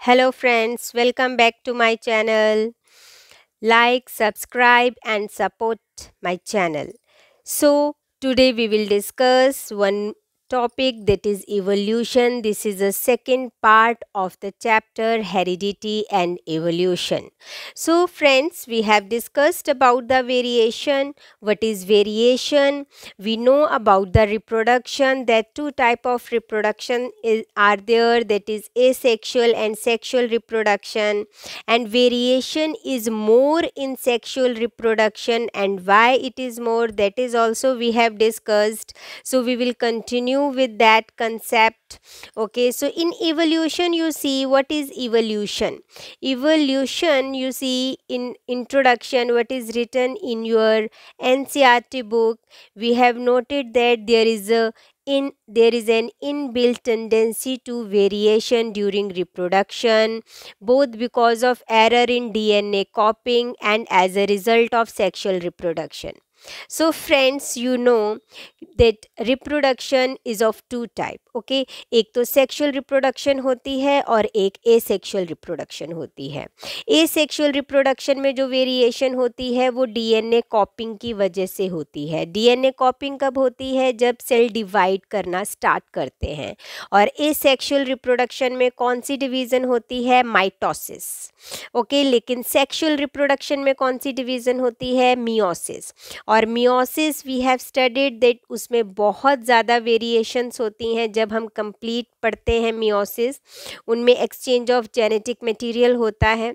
Hello friends, welcome back to my channel. Like, subscribe and support my channel. So today we will discuss one topic, that is evolution. This is the second part of the chapter heredity and evolution. So friends, we have discussed about the variation. What is variation? We know about the reproduction, that two type of reproduction are there, that is asexual and sexual reproduction, and variation is more in sexual reproduction, and why it is more, that is also we have discussed. So we will continue with that concept. Okay, so in evolution, you see what is evolution. Evolution, you see in introduction what is written in your NCERT book, we have noted that there is an inbuilt tendency to variation during reproduction, both because of error in DNA copying and as a result of sexual reproduction. So friends, you know that reproduction is of two type. Okay, एक तो sexual reproduction होती है और एक asexual reproduction होती है. Asexual reproduction में जो वेरिएशन होती है वो डीएनए कॉपिंग की वजह से होती है. डीएनए कॉपिंग कब होती है? जब सेल डिवाइड करना स्टार्ट करते हैं. और एसेक्सुअल रिप्रोडक्शन में कौन सी डिवीज़न होती है? माइटोसिस. ओके, लेकिन सेक्सुअल रिप्रोडक्शन में कौन सी डिवीज़न होती है? मियोसिस. और meiosis we have studied that उसमें बहुत ज़्यादा वेरिएशंस होती हैं. जब हम कंप्लीट पढ़ते हैं मियोसिस, उनमें एक्सचेंज ऑफ जेनेटिक मटेरियल होता है.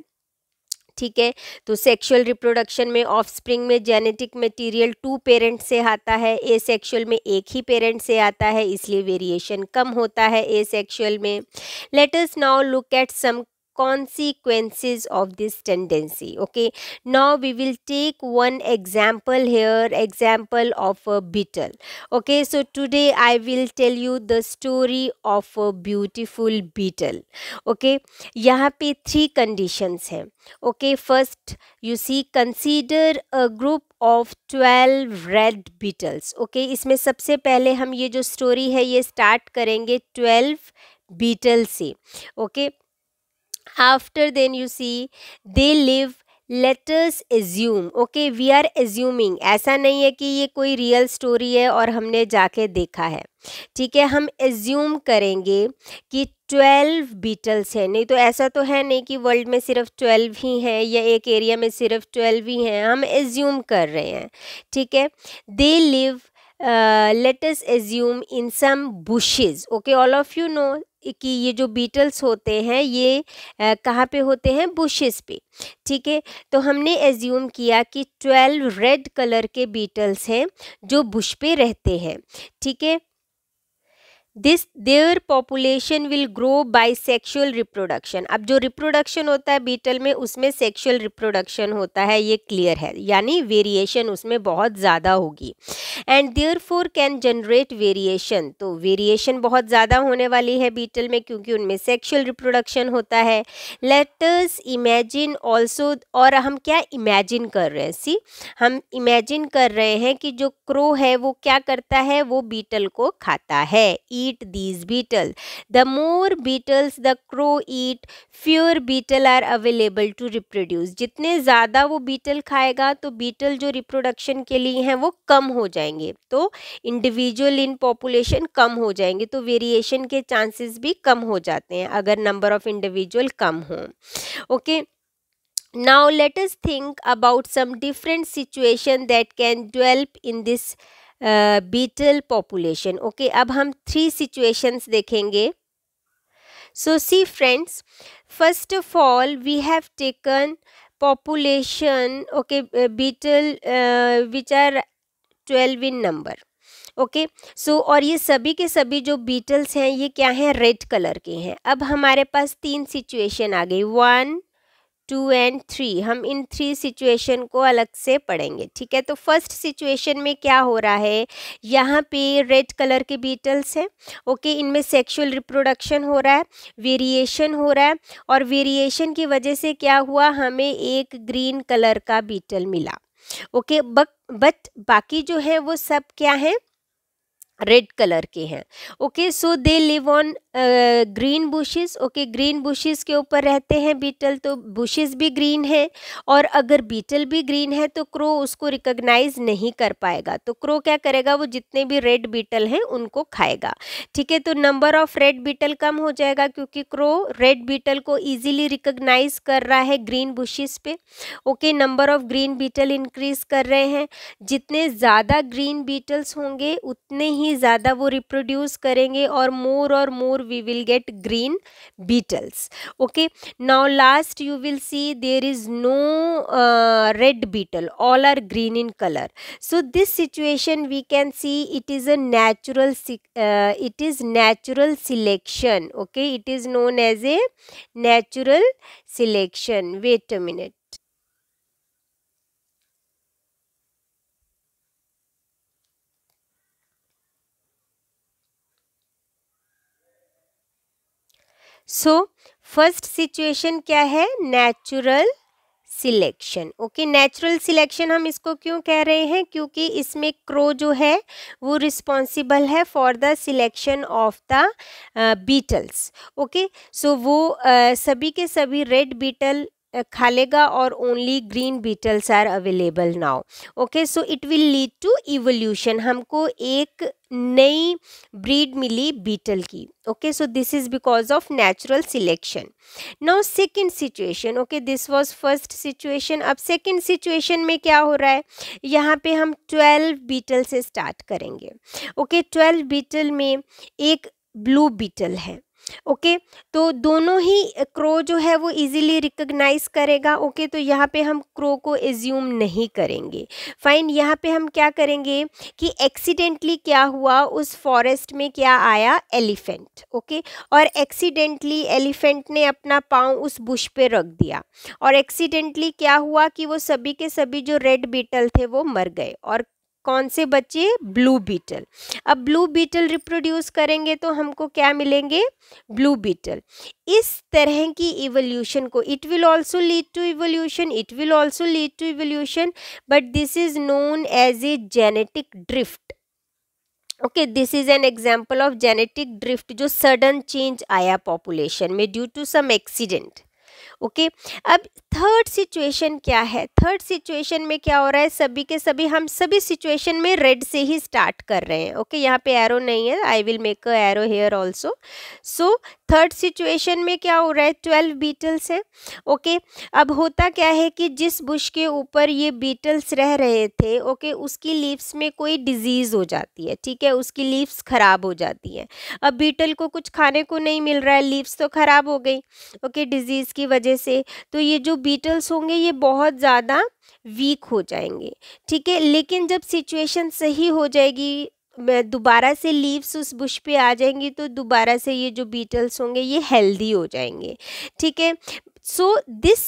ठीक है, तो सेक्सुअल रिप्रोडक्शन में ऑफस्प्रिंग में जेनेटिक मटेरियल टू पेरेंट से आता है, एसेक्सुअल में एक ही पेरेंट से आता है, इसलिए वेरिएशन कम होता है एसेक्सुअल में. Let us now look at some consequences of this tendency. Okay, now we will take one example here, example of a beetle. Okay, so today I will tell you the story of a beautiful beetle. Okay, यहाँ पे 3 conditions हैं. Okay, first you see, consider a group of 12 red beetles. Okay, इसमें सबसे पहले हम ये जो story है ये start करेंगे 12 beetle से. Okay, after then you see they live, let us assume. Okay, we are assuming, ऐसा नहीं है कि ये कोई रियल स्टोरी है और हमने जाके देखा है. ठीक है, हम एज्यूम करेंगे कि 12 बीटल्स हैं. नहीं तो ऐसा तो है नहीं कि वर्ल्ड में सिर्फ 12 ही हैं या एक एरिया में सिर्फ 12 ही हैं, हम एज्यूम कर रहे हैं. ठीक है, they live, let us assume in some bushes. Okay, all of you know कि ये जो बीटल्स होते हैं ये कहाँ पे होते हैं? बुशेस पे. ठीक है, तो हमने एज्यूम किया कि 12 रेड कलर के बीटल्स हैं जो बुश पे रहते हैं. ठीक है, their population will grow by sexual reproduction. अब जो रिप्रोडक्शन होता है बीटल में, उसमें सेक्सुअल रिप्रोडक्शन होता है, ये क्लियर है, यानी वेरिएशन उसमें बहुत ज़्यादा होगी. And therefore can generate variation. तो वेरिएशन बहुत ज़्यादा होने वाली है बीटल में, क्योंकि उनमें सेक्सुअल रिप्रोडक्शन होता है. लेट अस इमेजिन ऑल्सो, और हम क्या इमेजिन कर रहे हैं? सी, हम इमेजिन कर रहे हैं कि जो क्रो है वो क्या करता है? वो बीटल को खाता है. eat these beetle. The more beetles the crow eat, fewer beetle are available to reproduce. जितने ज़्यादा वो बीटल खाएगा तो बीटल जो रिप्रोडक्शन के लिए हैं वो कम हो जाएंगे, तो इंडिविजुअल इन पॉपुलेशन कम हो जाएंगे, तो वेरिएशन के चांसेस भी कम हो जाते हैं अगर नंबर ऑफ इंडिविजुअल कम हों. Okay, now let us think about some different situation that can develop in this beetle population. Okay, अब हम 3 situations देखेंगे. So see friends, first of all we have taken population. Okay, beetle which are 12 in number. Okay, सो और ये सभी के सभी जो Beatles हैं ये क्या हैं? रेड कलर के हैं. अब हमारे पास 3 सिचुएशन आ गई, 1, 2 एंड 3. हम इन 3 सिचुएशन को अलग से पढ़ेंगे. ठीक है, तो फर्स्ट सिचुएशन में क्या हो रहा है? यहाँ पे रेड कलर के बीटल्स हैं. ओके, इनमें सेक्सुअल रिप्रोडक्शन हो रहा है, वेरिएशन हो रहा है, और वेरिएशन की वजह से क्या हुआ? हमें एक ग्रीन कलर का बीटल मिला. ओके, बट बाकी जो है वो सब क्या है? रेड कलर के हैं। Okay, so they live on green bushes. Okay, green bushes के ऊपर रहते हैं बीटल, तो बुशेस भी ग्रीन है, और अगर बीटल भी ग्रीन है तो क्रो उसको रिकॉग्नाइज नहीं कर पाएगा। तो क्रो क्या करेगा, वो जितने भी रेड बीटल हैं उनको खाएगा। ठीक है, तो नंबर ऑफ रेड बीटल कम हो जाएगा क्योंकि क्रो रेड बीटल को इजीली रिकॉग्नाइज कर रहा है ग्रीन बुशेस पे। Okay, number of green beetle increase कर रहे हैं। जितने ज़्यादा ग्रीन बीटल्स होंगे उतने ही ज़्यादा वो रिप्रोड्यूस करेंगे, और more we will get green beetles. Okay, now last you will see there is no red beetle, all are green in colour. So this situation we can see it is a natural selection. Okay, it is known as a natural selection. Wait a minute. So first situation क्या है, natural selection. Okay, natural selection हम इसको क्यों कह रहे हैं, क्योंकि इसमें क्रो जो है वो रिस्पॉन्सिबल है for the selection of the beetles. Okay, so वो सभी के सभी रेड बीटल खा लेगा और only green beetles are available now. Okay, so it will lead to evolution. हमको एक नई ब्रीड मिली बीटल की. Okay, so this is because of natural selection. Now second situation. Okay, this was first situation. अब second situation में क्या हो रहा है, यहाँ पे हम 12 बीटल से स्टार्ट करेंगे. ओके, 12 बीटल में एक ब्लू बीटल है. ओके, तो दोनों ही क्रो जो है वो इजीली रिकॉग्नाइज करेगा. ओके, तो यहाँ पे हम क्रो को एज्यूम नहीं करेंगे. फाइन, यहाँ पे हम क्या करेंगे कि एक्सीडेंटली क्या हुआ, उस फॉरेस्ट में क्या आया, एलिफेंट. ओके, और एक्सीडेंटली एलिफेंट ने अपना पाँव उस बुश पे रख दिया, और एक्सीडेंटली क्या हुआ कि वो सभी के सभी जो रेड बीटल थे वो मर गए, और कौन से बचे, ब्लू बीटल. अब ब्लू बीटल रिप्रोड्यूस करेंगे तो हमको क्या मिलेंगे, ब्लू बीटल. इस तरह की इवोल्यूशन को, it will also lead to evolution, it will also lead to evolution, but this is known as a genetic drift. Okay, this is an example of genetic drift, जो sudden change आया population में due to some accident. Okay, अब third situation क्या है, third situation में क्या हो रहा है, सभी के सभी हम सभी सिचुएशन में रेड से ही स्टार्ट कर रहे हैं. ओके, यहाँ पे एरो नहीं है, I will make a arrow here also. So third situation में क्या हो रहा है, 12 बीटल्स हैं. ओके, अब होता क्या है कि जिस बुश के ऊपर ये बीटल्स रह रहे थे, ओके, उसकी लीव्स में कोई डिजीज हो जाती है. ठीक है, उसकी लीव्स खराब हो जाती हैं. अब बीटल को कुछ खाने को नहीं मिल रहा है, लीव्स तो खराब हो गई. ओके, डिजीज की वजह से. तो ये जो बीटल्स होंगे ये बहुत ज़्यादा वीक हो जाएंगे. ठीक है, लेकिन जब सिचुएशन सही हो जाएगी, दोबारा से लीव्स उस बुश पे आ जाएंगी, तो दोबारा से ये जो बीटल्स होंगे ये हेल्दी हो जाएंगे. ठीक है, so this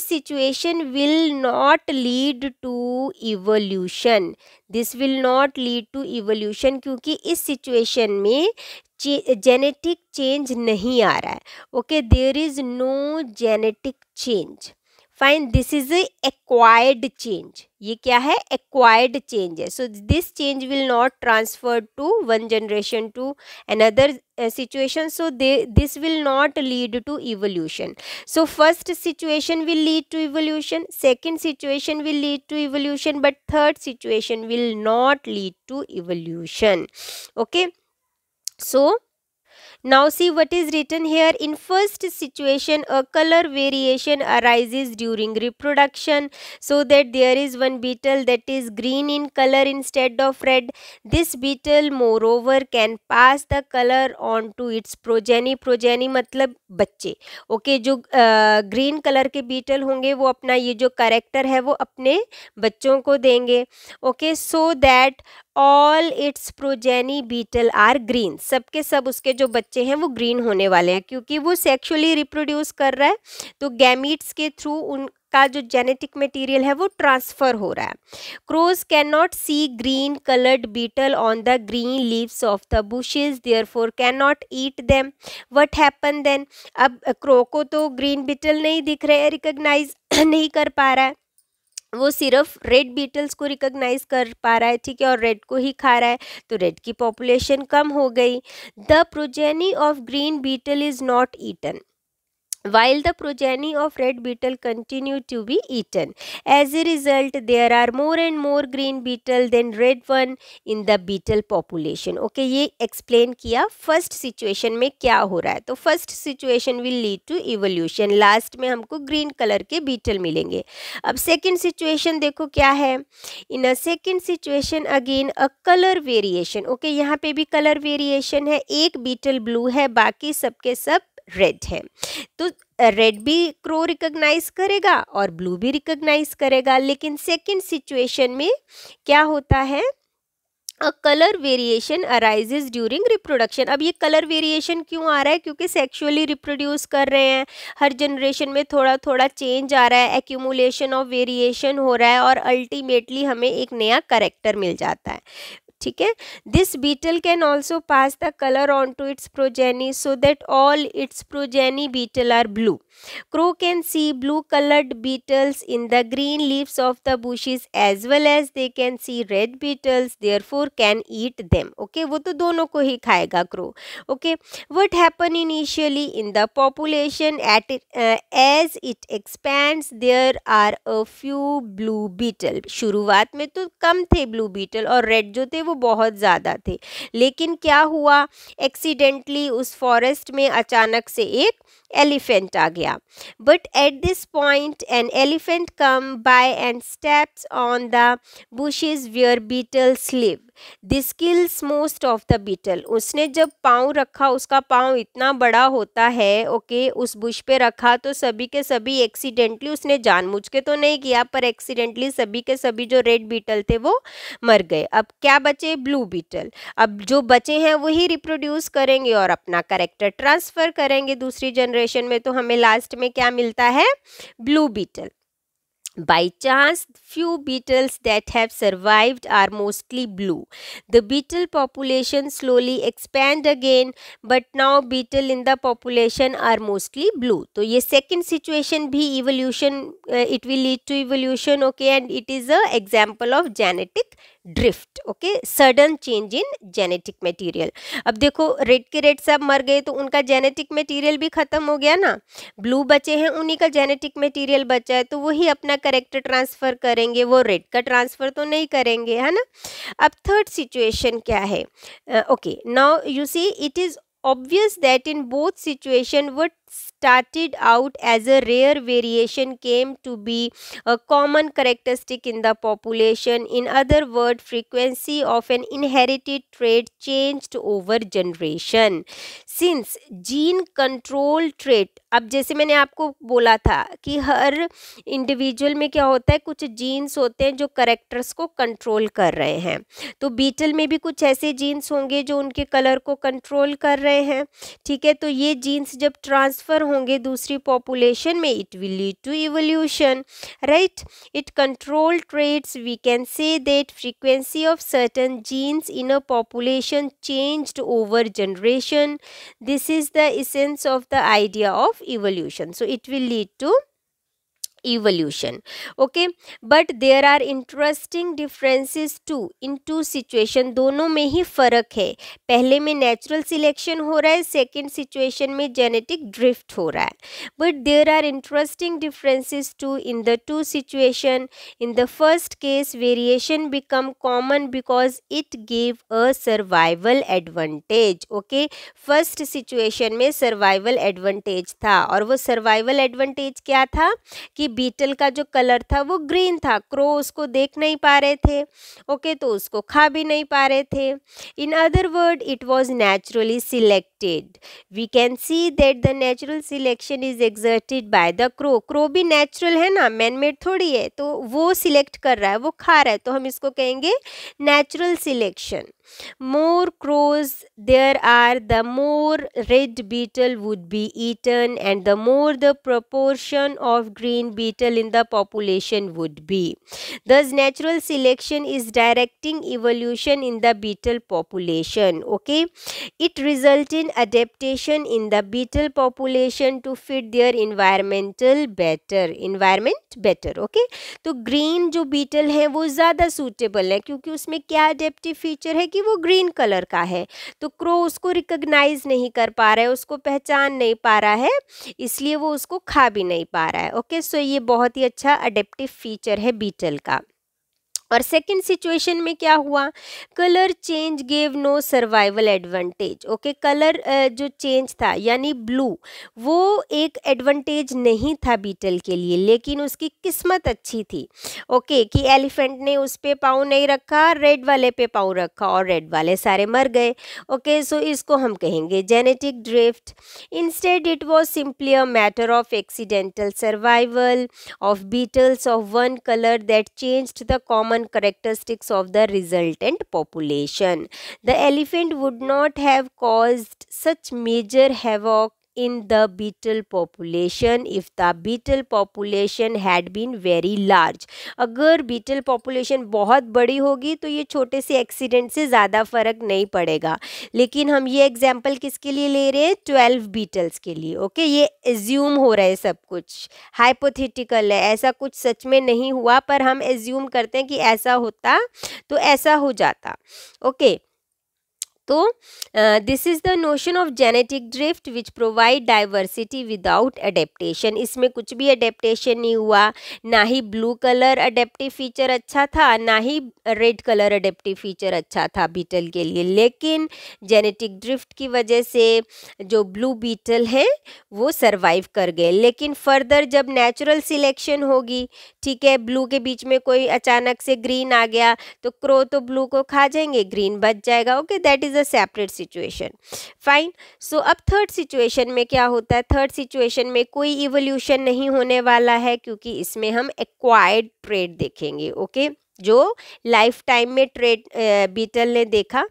situation will not lead to evolution. This will not lead to evolution, क्योंकि इस सिचुएशन में जेनेटिक चेंज नहीं आ रहा है. Okay, there is no genetic change. Fine, this is a acquired change. ये क्या है, एक्वायर्ड चेंज है. So this change will not transfer to one generation to another situation. So this will not lead to evolution. So first situation will lead to evolution, second situation will lead to evolution, but third situation will not lead to evolution. Okay, so now see what is written here. In first situation, a color variation arises during reproduction, so that there is one beetle that is green in color instead of red. This beetle moreover can pass the color on to its progeny. Progeny मतलब बच्चे. Okay, जो green colour के beetle होंगे वो अपना ये जो character है वो अपने बच्चों को देंगे. Okay, so that all its progeny beetle are green. सबके सब उसके जो बच्चे हैं वो ग्रीन होने वाले हैं, क्योंकि वो सेक्सुअली रिप्रोड्यूस कर रहा है, तो गैमीट्स के थ्रू उनका जो जेनेटिक मटेरियल है वो ट्रांसफर हो रहा है. Crows can not see green coloured beetle on the green leaves of the bushes, therefore can not eat them. What happen then, अब क्रो को तो ग्रीन बीटल नहीं दिख रहे हैं, रिकॉग्नाइज नहीं कर पा रहा है, वो सिर्फ रेड बीटल्स को रिकॉग्नाइज कर पा रहा है, ठीक है, और रेड को ही खा रहा है, तो रेड की पॉपुलेशन कम हो गई. The progeny of green beetle is not eaten while the progeny of red beetle continue to be eaten. As a result, there are more and more green beetle than red one in the beetle population. Okay, ये explain किया first situation में क्या हो रहा है. तो first situation will lead to evolution. Last में हमको green color के beetle मिलेंगे. अब second situation देखो क्या है. In a second situation again a color variation. Okay, यहाँ पे भी color variation है. एक beetle blue है, बाकी सबके सब रेड है. तो रेड भी क्रो रिकॉग्नाइज करेगा और ब्लू भी रिकॉग्नाइज करेगा. लेकिन सेकंड सिचुएशन में क्या होता है, a colour variation arises during reproduction. अब ये कलर वेरिएशन क्यों आ रहा है, क्योंकि सेक्सुअली रिप्रोड्यूस कर रहे हैं, हर जनरेशन में थोड़ा थोड़ा चेंज आ रहा है, एक्यूमुलेशन ऑफ वेरिएशन हो रहा है और अल्टीमेटली हमें एक नया करेक्टर मिल जाता है. ठीक है. This beetle can also pass the colour on to its progeny so that all its progeny beetle are blue. Crow can see blue colored beetles in the green leaves of the bushes as well as they can see red beetles, therefore can eat them. Okay, वो तो दोनों को ही खाएगा crow. Okay, what happen initially in the population as it expands there are a few blue beetle. शुरुआत में तो कम थे blue beetle और red जो थे वो बहुत ज़्यादा थे. लेकिन क्या हुआ, एक्सीडेंटली उस फॉरेस्ट में अचानक से एक elephant आ गया. But at this point an elephant come by and steps on the bushes where beetles live. This kills most of the beetle. उसने जब पाँव रखा, उसका पाँव इतना बड़ा होता है, ओके, उस बुश पे रखा तो सभी के सभी एक्सीडेंटली, उसने जानबूझ के तो नहीं किया पर एक्सीडेंटली सभी के सभी जो रेड बीटल थे वो मर गए. अब क्या बचे, ब्लू बीटल. अब जो बचे हैं वही रिप्रोड्यूस करेंगे और अपना कैरेक्टर ट्रांसफर करेंगे दूसरी जनरेशन में. तो हमें लास्ट में क्या मिलता है, blue beetle. By chance, few beetles that have survived are mostly blue. The beetle population slowly expand again, but now beetle in the population are mostly blue. तो ये second situation भी evolution, it will lead to evolution, okay, and it is a example of genetic drift. Okay, sudden change in genetic material. अब देखो red के red सब मर गए तो उनका जेनेटिक मटेरियल भी खत्म हो गया ना. ब्लू बचे हैं, उन्हीं का जेनेटिक मटेरियल बचा है, तो वही अपना करेक्टर ट्रांसफर करेंगे, वो रेड का ट्रांसफर तो नहीं करेंगे, है ना. अब थर्ड सिचुएशन क्या है, okay, now you see it is obvious that in both situation what started out as a rare variation came to be a common characteristic in the population. In other words, frequency of an inherited trait changed over generation. Since gene control trait, अब जैसे मैंने आपको बोला था कि हर individual में क्या होता है, कुछ जीन्स होते हैं जो करेक्टर्स को कंट्रोल कर रहे हैं. तो बीटल में भी कुछ ऐसे जीन्स होंगे जो उनके कलर को कंट्रोल कर रहे हैं. ठीक है, तो ये जीन्स जब ट्रांसफ़र होंगे दूसरी पॉपुलेशन में, it will lead to evolution, right. It control traits, we can say that frequency of certain genes in a population changed over generation. This is the essence of the idea of evolution. So it will lead to evolution. Okay, but there are interesting differences too in two situation. दोनों में ही फर्क है. पहले में natural selection हो रहा है, second situation में जेनेटिक ड्रिफ्ट हो रहा है. but there are interesting differences too in the two situation. In the first case variation become common because it gave a survival advantage. Okay, first situation में survival advantage था, और वो survival advantage क्या था कि बीटल का जो colour था वो ग्रीन था, क्रो उसको देख नहीं पा रहे थे, ओके, तो उसको खा भी नहीं पा रहे थे. In other word it was naturally selected. We can see that the natural selection is exerted by the crow. Crow भी नेचुरल है ना, मैन मेड थोड़ी है, तो वो सिलेक्ट कर रहा है, वो खा रहा है, तो हम इसको कहेंगे natural selection. More crows there are, the more red beetle would be eaten, and the more the proportion of green beetle in the population would be. Thus, natural selection is directing evolution in the beetle population. Okay, it result in green adaptation in the beetle population to fit their environment better. Okay, तो green जो beetle है वो ज़्यादा suitable है क्योंकि उसमें क्या adaptive feature है कि वो ग्रीन कलर का है, तो क्रो उसको रिकग्नाइज नहीं कर पा रहा है, उसको पहचान नहीं पा रहा है, इसलिए वो उसको खा भी नहीं पा रहा है। ओके, सो ये बहुत ही अच्छा अडेप्टिव फीचर है बीटल का। और सेकेंड सिचुएशन में क्या हुआ, colour change gave no survival advantage. Okay, colour जो चेंज था यानी ब्लू, वो एक एडवांटेज नहीं था बीटल के लिए, लेकिन उसकी किस्मत अच्छी थी। ओके, कि एलिफेंट ने उस पे पाँव नहीं रखा, रेड वाले पे पाँव रखा और रेड वाले सारे मर गए। ओके, सो इसको हम कहेंगे genetic drift. Instead it was simply a matter of accidental survival of beetles of one color that changed the common characteristics of the resultant population. The elephant would not have caused such major havoc in the beetle population if the beetle population had been very large. अगर beetle population बहुत बड़ी होगी तो ये छोटे से accident से ज़्यादा फर्क नहीं पड़ेगा, लेकिन हम ये एग्जाम्पल किसके लिए ले रहे हैं, 12 बीटल्स के लिए। ओके, ये एज्यूम हो रहा है, सब कुछ हाइपोथेटिकल है, ऐसा कुछ सच में नहीं हुआ, पर हम एज्यूम करते हैं कि ऐसा होता तो ऐसा हो जाता। ओके, तो this is the notion of genetic drift which provide diversity without adaptation. इसमें कुछ भी अडेप्टेशन नहीं हुआ, ना ही ब्लू कलर अडेप्टिव फीचर अच्छा था, ना ही रेड कलर अडेप्टिव फीचर अच्छा था बीटल के लिए, लेकिन जेनेटिक ड्रिफ्ट की वजह से जो ब्लू बीटल हैं वो सरवाइव कर गए। लेकिन फर्दर जब नेचुरल सिलेक्शन होगी, ठीक है, ब्लू के बीच में कोई अचानक से ग्रीन आ गया तो क्रो तो ब्लू को खा जाएंगे, ग्रीन बच जाएगा। Okay, that is a separate situation. Fine, so अब थर्ड सिचुएशन में क्या होता है, थर्ड सिचुएशन में कोई इवोल्यूशन नहीं होने वाला है क्योंकि इसमें हम एक्वायर्ड ट्रेट देखेंगे। ओके, जो लाइफ टाइम में ट्रेट बीटल ने देखा।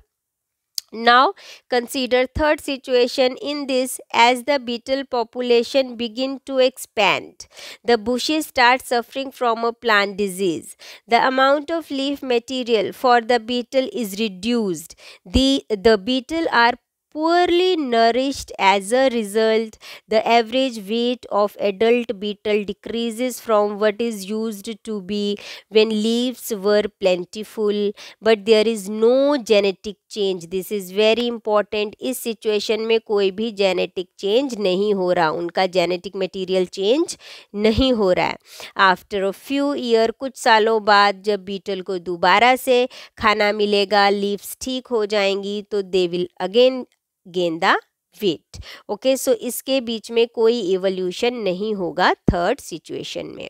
Now consider third situation in this. As the beetle population begin to expand, the bushes start suffering from a plant disease. The amount of leaf material for the beetle is reduced. The beetle are poorly nourished. As a result, the average weight of adult beetle decreases from what is used to be when leaves were plentiful, but there is no genetic change. This is very important. इस situation में कोई भी genetic change नहीं हो रहा, उनका genetic material change नहीं हो रहा है। आफ्टर अ फ्यू ईयर, कुछ सालों बाद जब बीटल को दोबारा से खाना मिलेगा, लीव्स ठीक हो जाएंगी, तो they will again gain the weight. Okay, so इसके बीच में कोई इवोल्यूशन नहीं होगा थर्ड सिचुएशन में।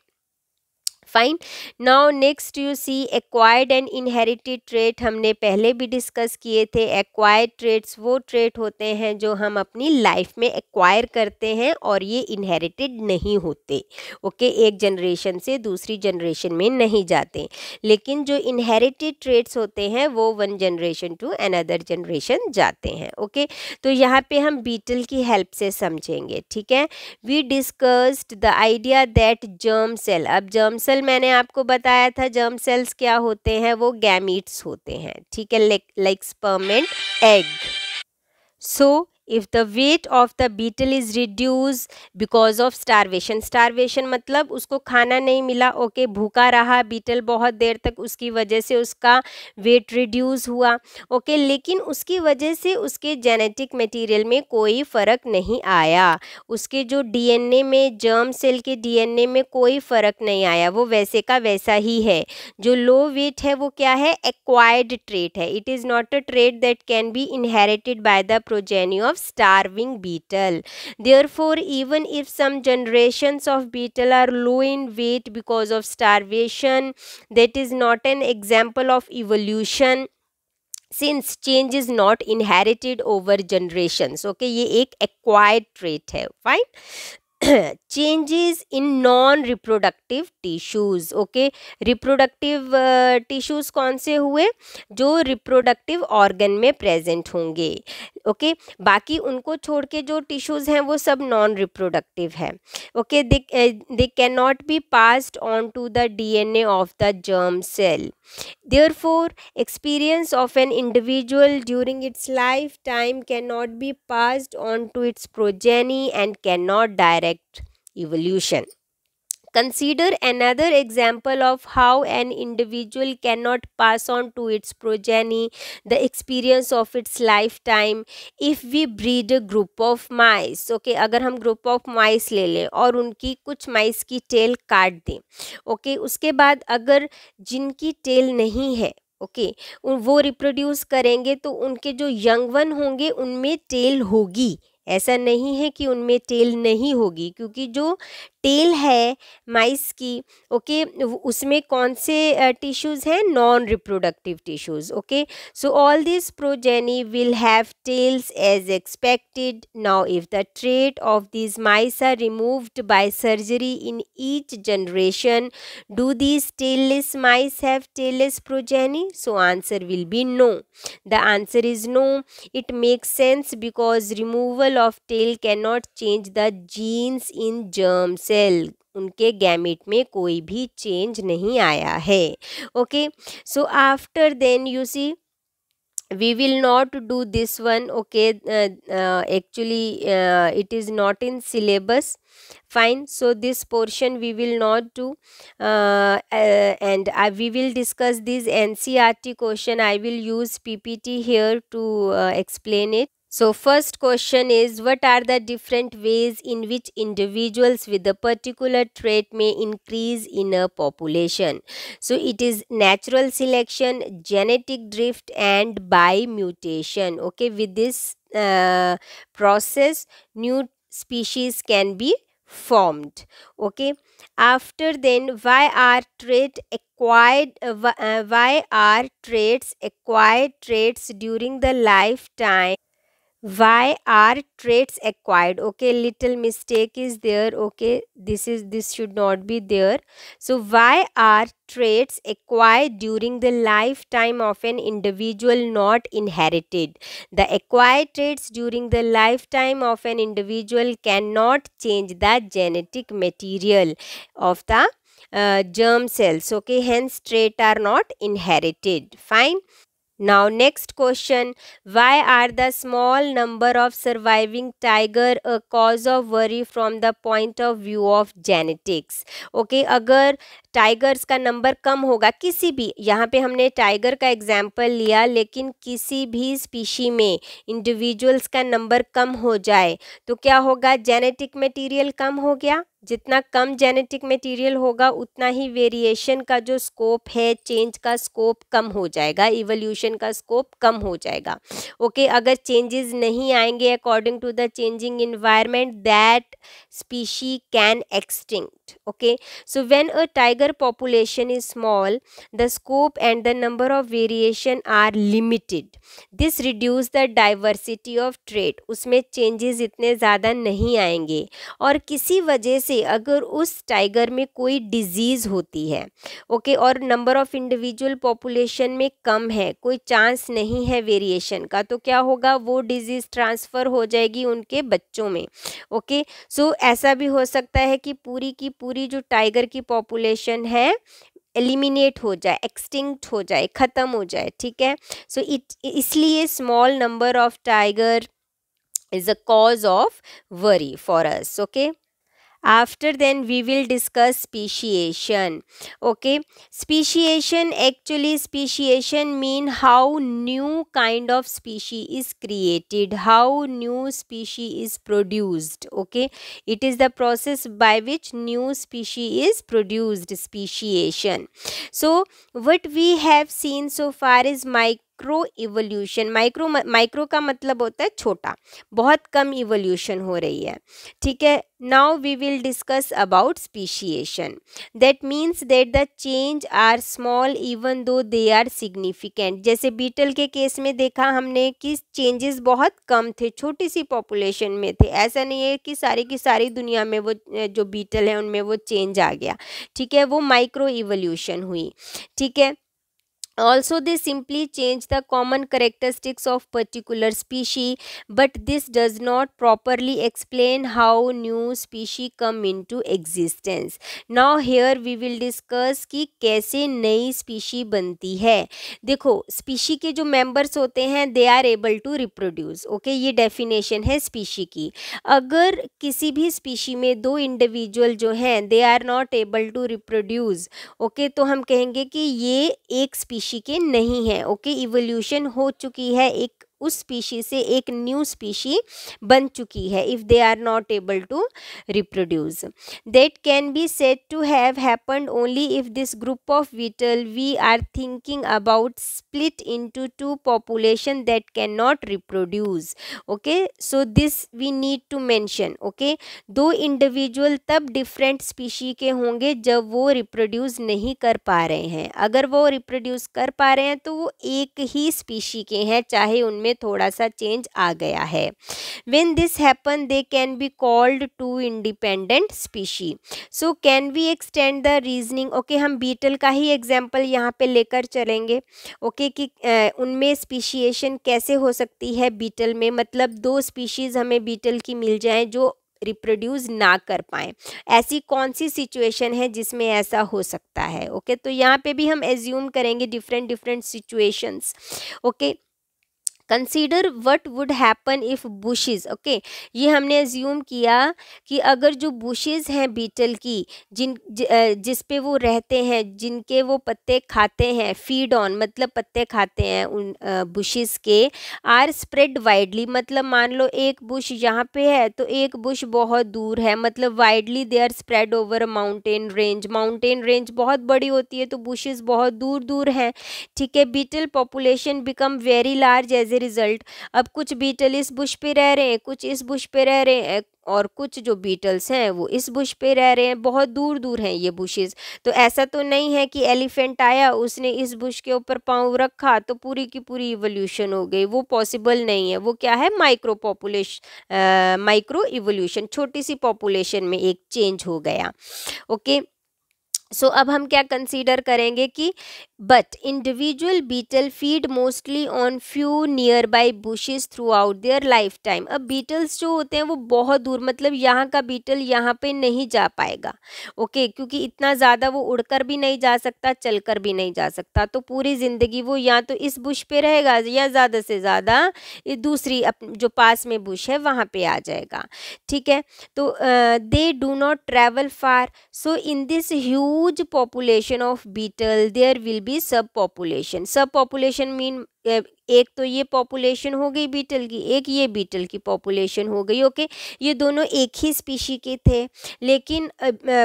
Fine, now next you see acquired and inherited trait. हमने पहले भी डिस्कस किए थे। एक्वायर्ड ट्रेट्स वो ट्रेट होते हैं जो हम अपनी लाइफ में एक्वायर करते हैं और ये इनहेरिटेड नहीं होते। ओके, एक जनरेशन से दूसरी जनरेशन में नहीं जाते, लेकिन जो इनहेरिटेड ट्रेट्स होते हैं वो one generation to another generation जाते हैं। ओके, तो यहाँ पे हम बीटल की हेल्प से समझेंगे। ठीक है, we discussed the idea that germ cell. अब जर्म सेल मैंने आपको बताया था, जर्म सेल्स क्या होते हैं, वो गैमीट्स होते हैं। ठीक है, like sperm and egg. So if the weight of the beetle is reduced because of starvation, starvation मतलब उसको खाना नहीं मिला। ओके, भूखा रहा बीटल बहुत देर तक, उसकी वजह से उसका वेट रिड्यूस हुआ। ओके, लेकिन उसकी वजह से उसके जेनेटिक मटेरियल में कोई फ़र्क नहीं आया, उसके जो डीएनए में, जर्म सेल के डीएनए में कोई फ़र्क नहीं आया, वो वैसे का वैसा ही है। जो लो वेट है वो क्या है, एक्वायर्ड ट्रेट है। It is not a trait that can B inherited by the progeny of starving beetle. Therefore, even if some generations of beetle are low in weight because of starvation, that is not an example of evolution, since change is not inherited over generations. Okay, ये एक acquired trait है. Fine. changes in non reproductive tissues. Okay, reproductive tissues कौन से हुए? जो reproductive organ में present होंगे. Okay, बाकी उनको छोड़ के जो टिश्यूज हैं वो सब नॉन रिप्रोडक्टिव है. Okay, they can not be passed on to the DNA of the germ cell. Therefore, experience of an individual during its lifetime cannot be passed on to its progeny and cannot direct evolution. Consider another example of how an individual cannot pass on to its progeny the experience of its lifetime. If we breed a group of mice, okay, अगर हम group of mice ले लें और उनकी कुछ mice की tail काट दें, okay, उसके बाद अगर जिनकी tail नहीं है, ओके, वो रिप्रोड्यूस करेंगे तो उनके जो यंग वन होंगे उनमें टेल होगी. ऐसा नहीं है कि उनमें टेल नहीं होगी, क्योंकि जो टेल है माइस की, ओके, उसमें कौन से टिश्यूज़ हैं? Non reproductive tissues. Okay, so all this progeny will have tails as expected. Now if the trait of this mice are removed by surgery in each generation, do these tailless mice have tailless progeny? So answer will be no. The answer is no. It makes sense because removal of tail cannot change the genes in germ cell. उनके gamete में कोई भी change नहीं आया है. Okay, so after then you see we will not do this one. Okay, actually it is not in syllabus. Fine, so this portion we will not do, and we will discuss this NCERT question. I will use PPT here to explain it. So first question is, what are the different ways in which individuals with a particular trait may increase in a population? So it is natural selection, genetic drift and by mutation. Okay, with this process new species can be formed. Okay, after then, why are traits acquired traits during the lifetime? Why are traits acquired? Okay, little mistake is there. Okay, this should not be there. So why are traits acquired during the lifetime of an individual not inherited? The acquired traits during the lifetime of an individual cannot change the genetic material of the germ cells. Okay, hence traits are not inherited. Fine. Now next question, why are the small number of surviving tiger a cause of worry from the point of view of genetics? Okay, अगर tigers का number कम होगा किसी भी, यहाँ पे हमने tiger का example लिया, लेकिन किसी भी स्पीशी में इंडिविजुअल्स का नंबर कम हो जाए तो क्या होगा? जेनेटिक मटेरियल कम हो गया. जितना कम जेनेटिक मटेरियल होगा उतना ही वेरिएशन का जो स्कोप है, चेंज का स्कोप कम हो जाएगा, इवोल्यूशन का स्कोप कम हो जाएगा. ओके, अगर चेंजेस नहीं आएंगे according to the changing environment, that species can extinct. Okay, so when a tiger population is small, the scope and the number of variation are limited. This reduce the diversity of trait. उसमें changes इतने ज़्यादा नहीं आएंगे. और किसी वजह से अगर उस टाइगर में कोई डिजीज़ होती है, ओके, और नंबर ऑफ इंडिविजुअल पॉपुलेशन में कम है, कोई चांस नहीं है वेरिएशन का, तो क्या होगा? वो डिजीज़ ट्रांसफ़र हो जाएगी उनके बच्चों में. ओके, सो ऐसा भी हो सकता है कि पूरी की पूरी जो टाइगर की पॉपुलेशन है एलिमिनेट हो जाए, एक्सटिंक्ट हो जाए, ख़त्म हो जाए. ठीक है, सो इसलिए small number of tiger is a cause of worry for us. Okay, after then we will discuss speciation. Okay, speciation, actually speciation mean how new kind of species is created, how new species is produced. Okay, it is the process by which new species is produced, speciation. So what we have seen so far is micro evolution. Micro का मतलब होता है छोटा, बहुत कम evolution हो रही है, ठीक है। Now we will discuss about speciation, that means that the change are small even though they are significant. जैसे बीटल के केस में देखा हमने कि चेंजेस बहुत कम थे, छोटी सी पॉपुलेशन में थे, ऐसा नहीं है कि सारी की सारी दुनिया में वो जो बीटल है उनमें वो चेंज आ गया, ठीक है, वो माइक्रो इवोल्यूशन हुई, ठीक है। Also they simply change the common characteristics of particular species, but this does not properly explain how new species come into existence. Now here we will discuss कि कैसे नई species बनती है। देखो species के जो members होते हैं they are able to reproduce, okay, ये definition है species की। अगर किसी भी species में दो individual जो हैं they are not able to reproduce, okay, तो हम कहेंगे कि ये एक स्पीशी के नहीं है, ओके, इवोल्यूशन हो चुकी है, एक उस स्पीशी से एक न्यू स्पीशी बन चुकी है। If they are not able to reproduce, that can be said to have happened only if this group of beetle we are thinking about split into two population that can not reproduce, okay. So this we need to mention, okay. दो individual तब different species के होंगे जब वो reproduce नहीं कर पा रहे हैं। अगर वो रिप्रोड्यूस कर पा रहे हैं तो वो एक ही स्पीशी के हैं, चाहे उनमें थोड़ा सा चेंज आ गया है। When this happen they can be called two independent species. So can we extend the reasoning? Okay, हम बीटल का ही एग्जाम्पल यहाँ पे लेकर चलेंगे, ओके, कि उनमें स्पीशिएशन कैसे हो सकती है बीटल में, मतलब दो स्पीशीज़ हमें बीटल की मिल जाएं जो रिप्रोड्यूस ना कर पाएँ। ऐसी कौन सी सिचुएशन है जिसमें ऐसा हो सकता है, ओके। तो यहाँ पे भी हम एज्यूम करेंगे different situations, okay. Consider what would happen if bushes, okay, ये हमने एज्यूम किया कि अगर जो बुशेज़ हैं बीटल की जिस पे वो रहते हैं, जिनके वो पत्ते खाते हैं, फीड ऑन मतलब पत्ते खाते हैं उन बुशेज़ के, आर स्प्रेड वाइडली, मतलब मान लो एक बुश यहाँ पे है तो एक बुश बहुत दूर है, मतलब widely they are spread over a mountain range. Mountain range बहुत बड़ी होती है तो बुशेज़ बहुत दूर दूर हैं, ठीक है। Beetle population become very large as a result. अब कुछ बीटल इस बुश पे रह रहे हैं, कुछ इस बुश पे रह रहे हैं, और कुछ जो बीटल्स हैं वो इस बुश पे रह रहे हैं, बहुत दूर दूर हैं ये बुशेस। तो ऐसा तो नहीं है कि एलिफेंट आया उसने इस बुश के ऊपर पाँव रखा तो पूरी की पूरी इवोल्यूशन हो गई, वो पॉसिबल नहीं है। वो क्या है, माइक्रो इवोल्यूशन, छोटी सी पॉपुलेशन में एक चेंज हो गया, ओके। सो अब हम क्या कंसीडर करेंगे कि but individual beetle feed mostly on few nearby bushes throughout their lifetime. अब बीटल्स जो होते हैं वो बहुत दूर, मतलब यहाँ का बीटल यहाँ पे नहीं जा पाएगा, ओके, क्योंकि इतना ज़्यादा वो उड़कर भी नहीं जा सकता, चलकर भी नहीं जा सकता, तो पूरी ज़िंदगी वो या तो इस बुश पे रहेगा या ज़्यादा से ज़्यादा दूसरी जो पास में बुश है वहाँ पे आ जाएगा, ठीक है। तो they do not travel far, so in this huge population of beetle there will be sub population. Sub population mean एक तो ये पॉपुलेशन हो गई बीटल की, एक ये बीटल की पॉपुलेशन हो गई, ओके। ये दोनों एक ही स्पीशी के थे, लेकिन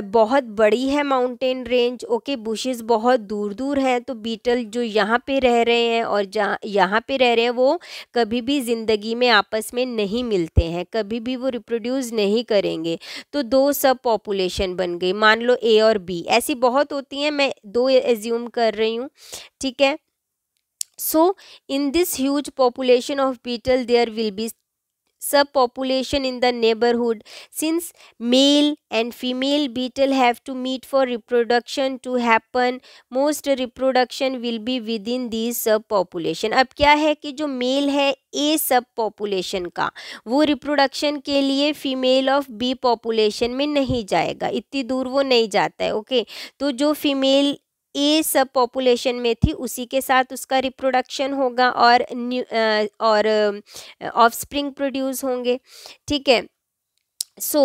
बहुत बड़ी है माउंटेन रेंज, ओके, बुशेस बहुत दूर दूर हैं, तो बीटल जो यहाँ पे रह रहे हैं और जहाँ यहाँ पे रह रहे हैं वो कभी भी ज़िंदगी में आपस में नहीं मिलते हैं, कभी भी वो रिप्रोड्यूस नहीं करेंगे, तो दो सब पॉपुलेशन बन गई। मान लो ए और बी, ऐसी बहुत होती हैं, मैं दो एज्यूम कर रही हूँ, ठीक है। So in this huge population of beetle there will be subpopulation in the neighborhood. Since male and female beetle have to meet for reproduction to happen, most reproduction will be within these subpopulation. अब क्या है कि जो mail है ए सब population का, वो reproduction के लिए फीमेल ऑफ बी पॉपुलेशन में नहीं जाएगा, इतनी दूर वो नहीं जाता है, ओके। तो जो फीमेल ए सब पॉपुलेशन में थी उसी के साथ उसका रिप्रोडक्शन होगा और ऑफस्प्रिंग प्रोड्यूस होंगे, ठीक है। So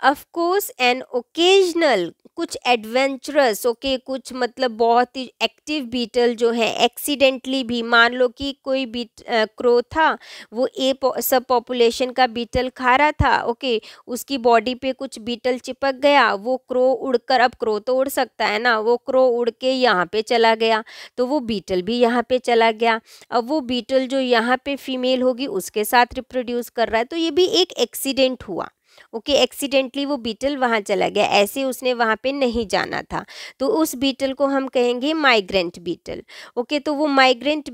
of course an occasional कुछ एडवेंचरस ओके कुछ मतलब बहुत ही एक्टिव बीटल जो है एक्सीडेंटली भी, मान लो कि कोई क्रो था, वो सब पॉपुलेशन का बीटल खा रहा था, ओके उसकी बॉडी पे कुछ बीटल चिपक गया, वो क्रो उड़कर, अब क्रो तो उड़ सकता है ना, वो क्रो उड़ के यहाँ पे चला गया, तो वो बीटल भी यहाँ पे चला गया। अब वो बीटल जो यहाँ पे फीमेल होगी उसके साथ रिप्रोड्यूस कर रहा है, तो ये भी एक एक्सीडेंट हुआ, ओके एक्सीडेंटली वो बीटल वहाँ चला गया, ऐसे उसने वहाँ पे नहीं जाना था, तो उस बीटल को हम कहेंगे माइग्रेंट बीटल। ओके तो वो माइग्रेंट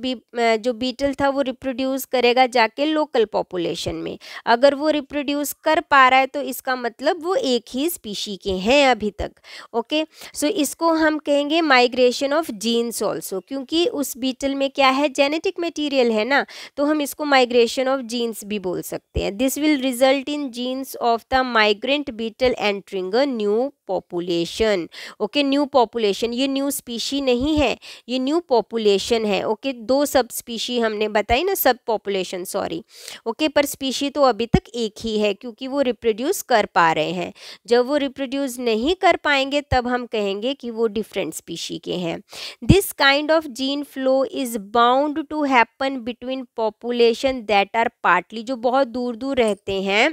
जो बीटल था वो रिप्रोड्यूस करेगा जाके लोकल पॉपुलेशन में, अगर वो रिप्रोड्यूस कर पा रहा है तो इसका मतलब वो एक ही स्पीशी के हैं अभी तक। ओके सो इसको हम कहेंगे माइग्रेशन ऑफ जीन्स ऑल्सो, क्योंकि उस बीटल में क्या है, जेनेटिक मटेरियल है ना, तो हम इसको माइग्रेशन ऑफ जीन्स भी बोल सकते हैं। This will result in genes of the migrant beetle entering a new population. Okay new population, ये न्यू स्पीशी नहीं है, ये न्यू पॉपुलेशन है। ओके दो सब स्पीशी हमने बताई ना, सब पॉपुलेशन सॉरी, ओके पर स्पीशी तो अभी तक एक ही है क्योंकि वो रिप्रोड्यूस कर पा रहे हैं, जब वो रिप्रोड्यूस नहीं कर पाएंगे तब हम कहेंगे कि वो डिफरेंट स्पीशी के हैं। This kind of gene flow is bound to happen between population that are partly, जो बहुत दूर दूर रहते हैं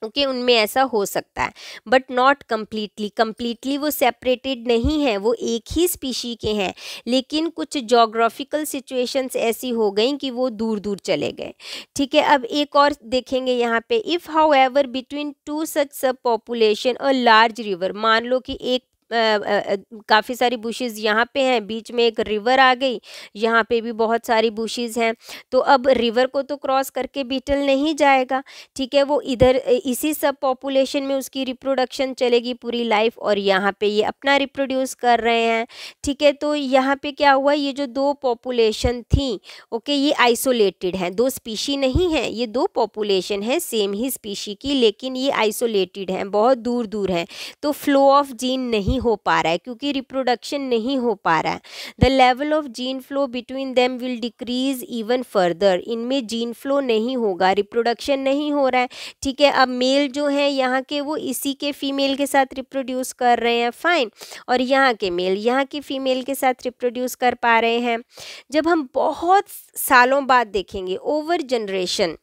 ओके उनमें ऐसा हो सकता है, बट नॉट कंप्लीटली वो सेपरेटेड नहीं है, वो एक ही स्पीशी के हैं, लेकिन कुछ जोग्राफिकल सिचुएशंस ऐसी हो गई कि वो दूर दूर चले गए। ठीक है अब एक और देखेंगे यहाँ पे, if however between two such sub population a large river, मान लो कि एक काफ़ी सारी बुशेज़ यहाँ पे हैं, बीच में एक रिवर आ गई, यहाँ पे भी बहुत सारी बुशेज़ हैं, तो अब रिवर को तो क्रॉस करके बीटल नहीं जाएगा, ठीक है वो इधर इसी सब पॉपुलेशन में उसकी रिप्रोडक्शन चलेगी पूरी लाइफ, और यहाँ पे ये अपना रिप्रोड्यूस कर रहे हैं। ठीक है तो यहाँ पे क्या हुआ, ये जो दो पॉपुलेशन थी ओके ये आइसोलेटेड हैं, दो स्पीशी नहीं है, ये दो पॉपुलेशन है सेम ही स्पीशी की, लेकिन ये आइसोलेटेड हैं, बहुत दूर दूर हैं, तो फ्लो ऑफ जीन नहीं हो पा रहा है क्योंकि रिप्रोडक्शन नहीं हो पा रहा है। The level of gene flow between them will decrease even further, इनमें जीन फ्लो नहीं होगा, रिप्रोडक्शन नहीं हो रहा है। ठीक है अब मेल जो है यहाँ के वो इसी के फीमेल के साथ रिप्रोड्यूस कर रहे हैं, फाइन, और यहाँ के मेल यहाँ की फीमेल के साथ रिप्रोड्यूस कर पा रहे हैं। जब हम बहुत सालों बाद देखेंगे over generation,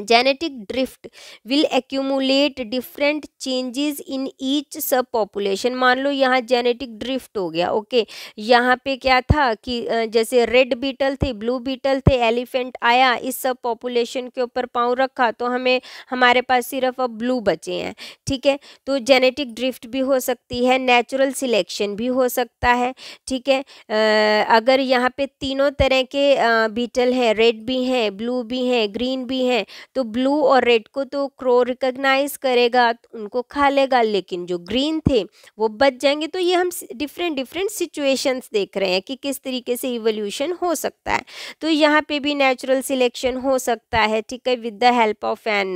genetic drift will accumulate different changes in each सब population, मान लो यहाँ जेनेटिक ड्रिफ्ट हो गया, ओके यहाँ पे क्या था कि जैसे रेड बीटल थे, ब्लू बीटल थे, एलिफेंट आया, इस सब पॉपुलेशन के ऊपर पाँव रखा तो हमें हमारे पास सिर्फ अब ब्लू बचे हैं। ठीक है तो जेनेटिक ड्रिफ्ट भी हो सकती है, नेचुरल सिलेक्शन भी हो सकता है। ठीक है अगर यहाँ पे तीनों तरह के बीटल हैं, रेड भी हैं, ब्लू भी हैं, ग्रीन भी हैं, तो ब्लू और रेड को तो क्रो रिकॉग्नाइज करेगा, उनको खा लेगा, लेकिन जो ग्रीन थे वो बच जाएंगे। तो ये हम डिफरेंट सिचुएशंस देख रहे हैं कि किस तरीके से इवोल्यूशन हो सकता है। तो यहाँ पे भी नेचुरल सिलेक्शन हो सकता है, ठीक है, with the help of an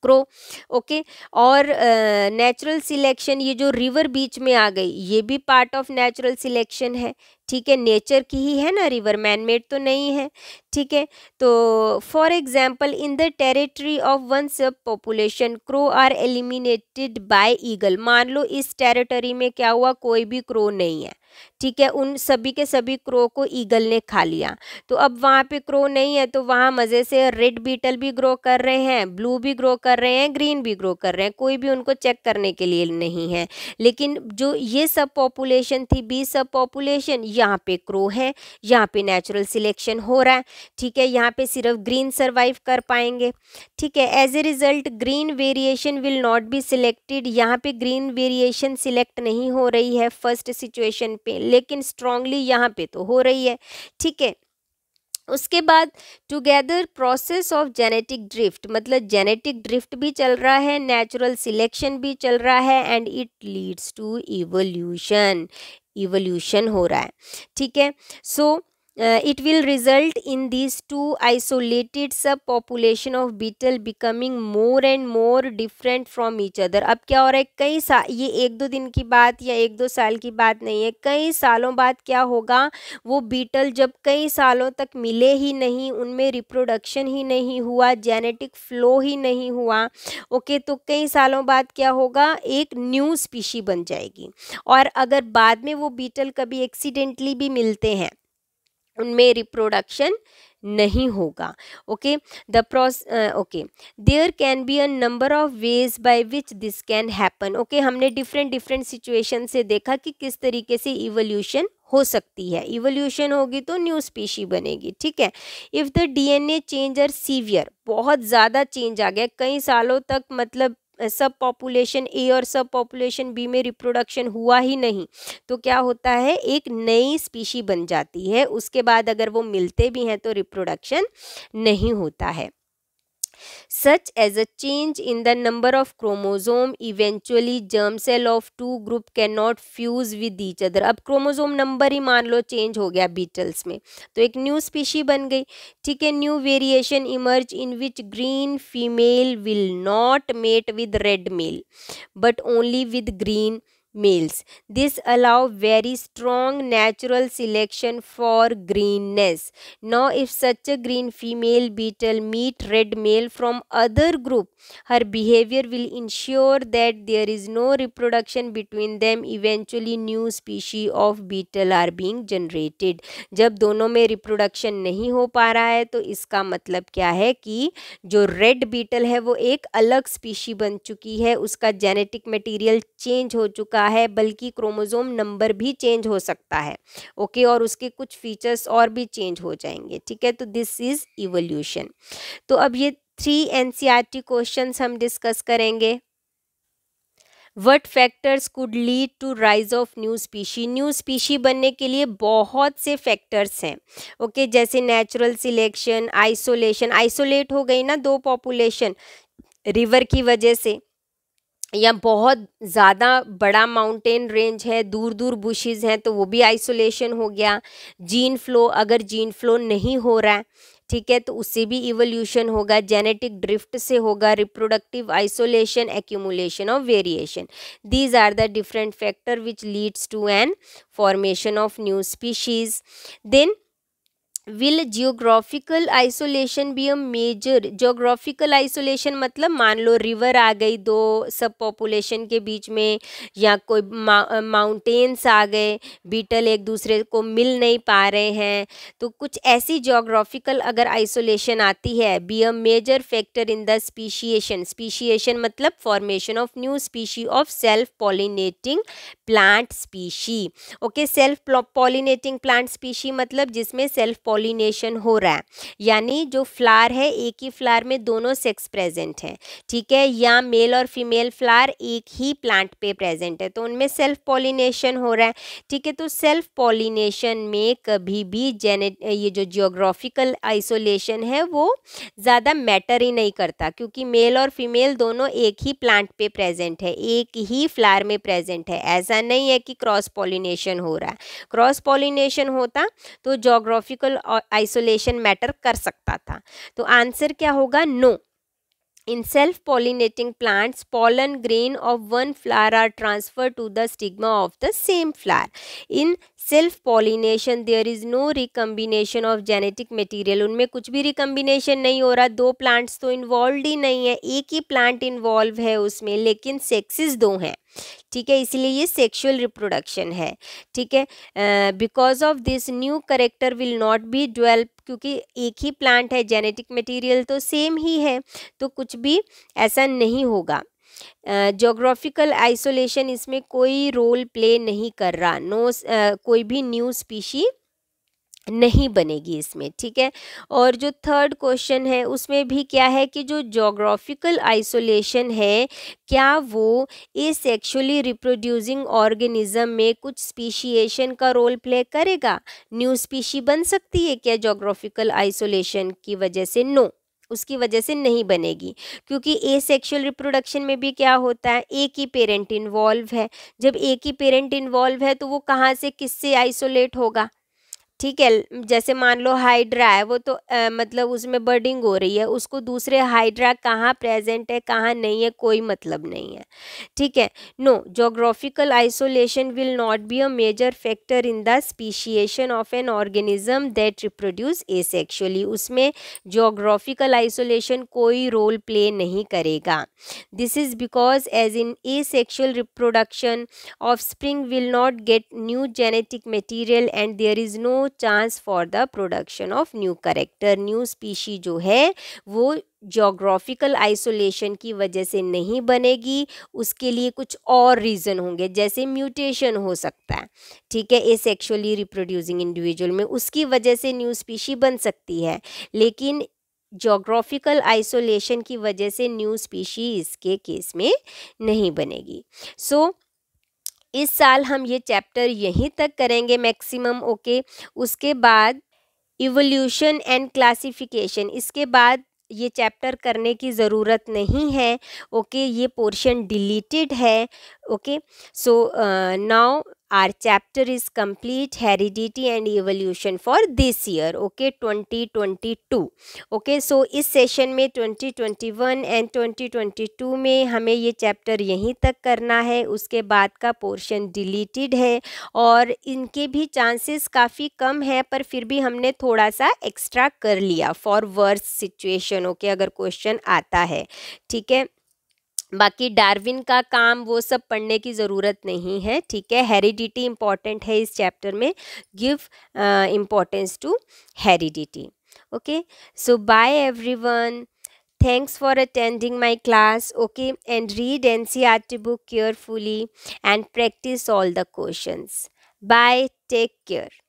crow. Okay और नेचुरल सिलेक्शन, ये जो रिवर बीच में आ गई ये भी पार्ट ऑफ नेचुरल सिलेक्शन है। ठीक है नेचर की ही है ना, रिवर मैन मेड तो नहीं है। ठीक है तो for example in the territory of one sub population crow are eliminated by eagle, मान लो इस टेरिटरी में क्या हुआ, कोई भी क्रो नहीं है। ठीक है उन सभी के सभी क्रो को ईगल ने खा लिया, तो अब वहाँ पे क्रो नहीं है, तो वहाँ मज़े से रेड बीटल भी ग्रो कर रहे हैं, ब्लू भी ग्रो कर रहे हैं, ग्रीन भी ग्रो कर रहे हैं, कोई भी उनको चेक करने के लिए नहीं है। लेकिन जो ये सब पॉपुलेशन थी, 20 सब पॉपुलेशन, यहाँ पे क्रो है, यहाँ पे नेचुरल सिलेक्शन हो रहा है। ठीक है यहाँ पे सिर्फ ग्रीन सर्वाइव कर पाएंगे। ठीक है as a result green variation will not be selected, यहाँ पे ग्रीन वेरिएशन सिलेक्ट नहीं हो रही है फर्स्ट सिचुएशन पे, लेकिन स्ट्रांगली यहाँ पे तो हो रही है। ठीक है उसके बाद together process of genetic drift, मतलब जेनेटिक ड्रिफ्ट भी चल रहा है, नेचुरल सिलेक्शन भी चल रहा है, and it leads to evolution, evolution हो रहा है। ठीक है सो it will result in these two isolated subpopulation of beetle becoming more and more different from each other. अब क्या हो रहा है, कई साल, ये एक दो दिन की बात या एक दो साल की बात नहीं है, कई सालों बाद क्या होगा, वो बीटल जब कई सालों तक मिले ही नहीं, उनमें रिप्रोडक्शन ही नहीं हुआ, जेनेटिक फ्लो ही नहीं हुआ, ओके, तो कई सालों बाद क्या होगा, एक न्यू स्पीशी बन जाएगी। और अगर बाद में वो बीटल कभी एक्सीडेंटली भी मिलते हैं, उनमें रिप्रोडक्शन नहीं होगा। Okay, the okay, there can be a number of ways by which this can happen. Okay, हमने डिफरेंट सिचुएशन से देखा कि किस तरीके से इवोल्यूशन हो सकती है। इवोल्यूशन होगी तो न्यू स्पीशी बनेगी, ठीक है। If the DNA change are severe, बहुत ज़्यादा चेंज आ गया, कई सालों तक मतलब सब पॉपुलेशन ए और सब पॉपुलेशन बी में रिप्रोडक्शन हुआ ही नहीं, तो क्या होता है, एक नई स्पीशी बन जाती है। उसके बाद अगर वो मिलते भी हैं तो रिप्रोडक्शन नहीं होता है। such as a change in the number of chromosome, eventually germ cell of two group cannot fuse with each other। अब क्रोमोसोम नंबर ही मान लो चेंज हो गया बीटल्स में, तो एक न्यू स्पीशी बन गई, ठीक है। New variation emerge in which green female will not mate with red male but only with green males. This allow very strong natural selection for greenness. Now if such a green female beetle meet red male from other group, her behavior will ensure that there is no reproduction between them. Eventually new species of beetle are being generated। जब दोनों में reproduction नहीं हो पा रहा है तो इसका मतलब क्या है कि जो रेड बीटल है वो एक अलग स्पीशी बन चुकी है, उसका जेनेटिक मटेरियल चेंज हो चुका है, बल्कि क्रोमोसोम नंबर भी चेंज हो सकता है, ओके, और उसके कुछ फीचर्स और भी चेंज हो जाएंगे, ठीक है। तो दिस इज इवोल्यूशन। तो अब ये 3 एनसीईआरटी क्वेश्चंस हम डिस्कस करेंगे। What factors could lead to rise of new species. New species बनने के लिए बहुत से फैक्टर्स हैं, ओके, जैसे नेचुरल सिलेक्शन, आइसोलेशन, आइसोलेट हो गई ना दो पॉपुलेशन रिवर की वजह से, या बहुत ज़्यादा बड़ा माउंटेन रेंज है, दूर दूर बुशेस हैं, तो वो भी आइसोलेशन हो गया। जीन फ्लो, अगर जीन फ्लो नहीं हो रहा है, ठीक है, तो उससे भी इवोल्यूशन होगा। जेनेटिक ड्रिफ्ट से होगा, reproductive isolation, accumulation of variation. These are the different factor which leads to an formation of new species. Then will geographical isolation be a major. Geographical isolation मतलब मान लो रिवर आ गई दो सब population के बीच में, या कोई माउंटेन्स आ गए, बीटल एक दूसरे को मिल नहीं पा रहे हैं, तो कुछ ऐसी जियोग्राफिकल अगर आइसोलेशन आती है, be a major factor in the speciation. Speciation मतलब formation of new species of self pollinating plant species. Okay, self pollinating plant species मतलब जिसमें सेल्फ पॉलिनेशन हो रहा है, यानी जो फ्लावर है एक ही फ्लावर में दोनों सेक्स प्रेजेंट है, ठीक है, या मेल और फीमेल फ्लावर एक ही प्लांट पे प्रेजेंट है, तो उनमें सेल्फ पॉलिनेशन हो रहा है, ठीक है। तो सेल्फ पॉलिनेशन में कभी भी ये जो जियोग्राफिकल आइसोलेशन है वो ज़्यादा मैटर ही नहीं करता, क्योंकि मेल और फीमेल दोनों एक ही प्लांट पे प्रेजेंट है, एक ही फ्लावर में प्रेजेंट है। ऐसा नहीं है कि क्रॉस पॉलिनेशन हो रहा है। क्रॉस पॉलिनेशन होता तो जियोग्राफिकल आइसोलेशन मैटर कर सकता था। तो आंसर क्या होगा, no. In self-pollinating plants, pollen grain of one flower are transferred to the stigma of the same flower. In self-pollination, there is no recombination of genetic material. उनमें कुछ भी recombination नहीं हो रहा, दो plants तो involved ही नहीं है, एक ही plant involve है उसमें, लेकिन sexes दो हैं, ठीक है, इसलिए ये सेक्सुअल रिप्रोडक्शन है, ठीक है। Because of this new character will not be develop, क्योंकि एक ही प्लांट है, जेनेटिक मटेरियल तो सेम ही है, तो कुछ भी ऐसा नहीं होगा। ज्योग्राफिकल आइसोलेशन इसमें कोई रोल प्ले नहीं कर रहा, नो कोई भी न्यू स्पीशी नहीं बनेगी इसमें, ठीक है। और जो थर्ड क्वेश्चन है उसमें भी क्या है कि जो ज्योग्राफिकल आइसोलेशन है, क्या वो एसेक्सुअली रिप्रोड्यूसिंग ऑर्गेनिज्म में कुछ स्पीशिएशन का रोल प्ले करेगा? न्यू स्पीशी बन सकती है क्या ज्योग्राफिकल आइसोलेशन की वजह से? नो, उसकी वजह से नहीं बनेगी, क्योंकि एसेक्सुअल रिप्रोडक्शन में भी क्या होता है, एक ही पेरेंट इन्वॉल्व है। जब एक ही पेरेंट इन्वॉल्व है तो वो कहाँ से किससे आइसोलेट होगा, ठीक है। जैसे मान लो हाइड्रा है, वो तो मतलब उसमें बर्डिंग हो रही है, उसको दूसरे हाइड्रा कहाँ प्रेजेंट है कहाँ नहीं है कोई मतलब नहीं है, ठीक है। No, geographical isolation will not be a major factor in the speciation of an organism that reproduce asexually. उसमें जोग्राफिकल आइसोलेशन कोई रोल प्ले नहीं करेगा। This is because as in asexual reproduction, offspring will not get new genetic material and there is no chance for the production of new character। New species जो है वो geographical isolation की वजह से नहीं बनेगी, उसके लिए कुछ और रीज़न होंगे, जैसे म्यूटेशन हो सकता है, ठीक है, एसेक्सुअली रिप्रोड्यूसिंग इंडिविजुअल में, उसकी वजह से न्यू स्पीशी बन सकती है, लेकिन जोग्राफिकल आइसोलेशन की वजह से न्यू स्पीशी इसके केस में नहीं बनेगी। सो इस साल हम ये चैप्टर यहीं तक करेंगे मैक्सिमम, ओके। उसके बाद इवोल्यूशन एंड क्लासिफिकेशन, इसके बाद ये चैप्टर करने की ज़रूरत नहीं है, ओके, ये पोर्शन डिलीटेड है, okay. So now our chapter is complete, heredity and evolution for this year, okay, 2022, okay। so इस सेशन में 2021 एंड 2022 में हमें ये चैप्टर यहीं तक करना है, उसके बाद का पोर्शन डिलीटेड है और इनके भी चांसेस काफ़ी कम है, पर फिर भी हमने थोड़ा सा एक्स्ट्रा कर लिया फॉर वर्स सिचुएशन, ओके, अगर क्वेश्चन आता है, ठीक है। बाकी डार्विन का काम वो सब पढ़ने की ज़रूरत नहीं है, ठीक है। हेरिडिटी इम्पॉर्टेंट है इस चैप्टर में, give importance to heredity, okay. So bye everyone, thanks for attending my class, okay, and read NCERT book carefully and practice all the questions. Bye, take care.